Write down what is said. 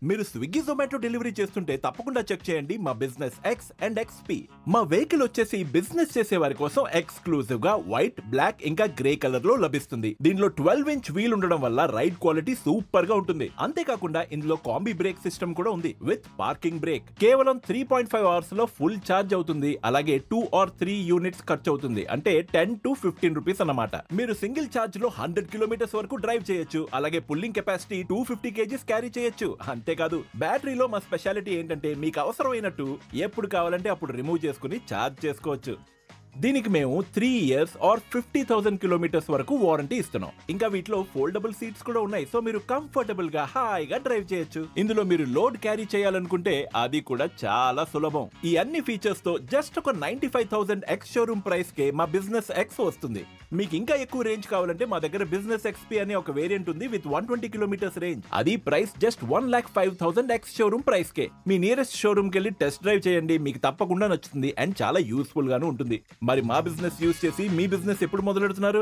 మీరు Swiggy Zomato delivery చేస్తుంటే తప్పకుండా చెక్ చేయండి మా బిజినెస్ ఎక్స్ అండ్ ఎక్స్పీ. మా వెహికల్ వచ్చేసి బిజినెస్ చేసే వారి కోసం ఎక్స్క్లూజివ్ గా వైట్, బ్లాక్ ఇంకా గ్రే కలర్ లో లభిస్తుంది. దీనిలో 12 ఇంచ్ వీల్ ఉండడం వల్ల రైడ్ క్వాలిటీ సూపర్ గా ఉంటుంది. అంతేకాకుండా ఇందులో కాంబీ బ్రేక్ సిస్టమ్ కూడా ఉంది విత్ పార్కింగ్ బ్రేక్. కేవలం 3.5 అవర్స్ లో ఫుల్ ఛార్జ్ అవుతుంది. అలాగే 2 or 3 యూనిట్స్ ఖర్చు అవుతుంది. అంటే 10 to 15 రూపీస్ అన్నమాట. మీరు సింగిల్ ఛార్జ్ లో 100 కిలోమీటర్స్ వరకు డ్రైవ్ చేయొచ్చు. అలాగే పుల్లింగ్ కెపాసిటీ 250 kgs క్యారీ చేయొచ్చు. అంతేకాదు బ్యాటరీలో మా స్పెషాలిటీ ఏంటంటే మీకు అవసరమైనట్టు ఎప్పుడు కావాలంటే అప్పుడు రిమూవ్ చేసుకుని ఛార్జ్ చేసుకోవచ్చు. దీనికి మేము 3 years or 50,000 కిలోమీటర్స్ వరకు వారంటీ ఇస్తున్నాం. ఇంకా వీటిలో ఫోల్డబుల్ సీట్స్ కూడా ఉన్నాయి. సో మీరు కంఫర్టబుల్ గా హాయిగా డ్రైవ్ చేయొచ్చు. ఇందులో మీరు లోడ్ క్యారీ చేయాలనుకుంటే అది కూడా చాలా సులభం. ఈ అన్ని ఫీచర్స్ తో జస్ట్ ఒక 95,000 ఎక్స్ షోరూమ్ ప్రైస్ కే మా బిజినెస్ ఎక్స్ వస్తుంది. మీకు ఇంకా ఎక్కువ రేంజ్ కావాలంటే మా దగ్గర బిజినెస్ ఎక్స్పీ అనే ఒక వేరియంట్ ఉంది విత్ 120 కిలోమీటర్స్ రేంజ్. అది price just 1,05,000 ex showroom price కే. మీ నియరెస్ట్ షోరూమ్ కి వెళ్ళి టెస్ట్ డ్రైవ్ చేయండి. మీకు తప్పకుండా నచ్చుతుంది అండ్ చాలా యూస్ఫుల్ గాను ఉంటుంది. మరి మా బిజినెస్ యూస్ చేసి మీ బిజినెస్ ఎప్పుడు మొదలెడుతున్నారు?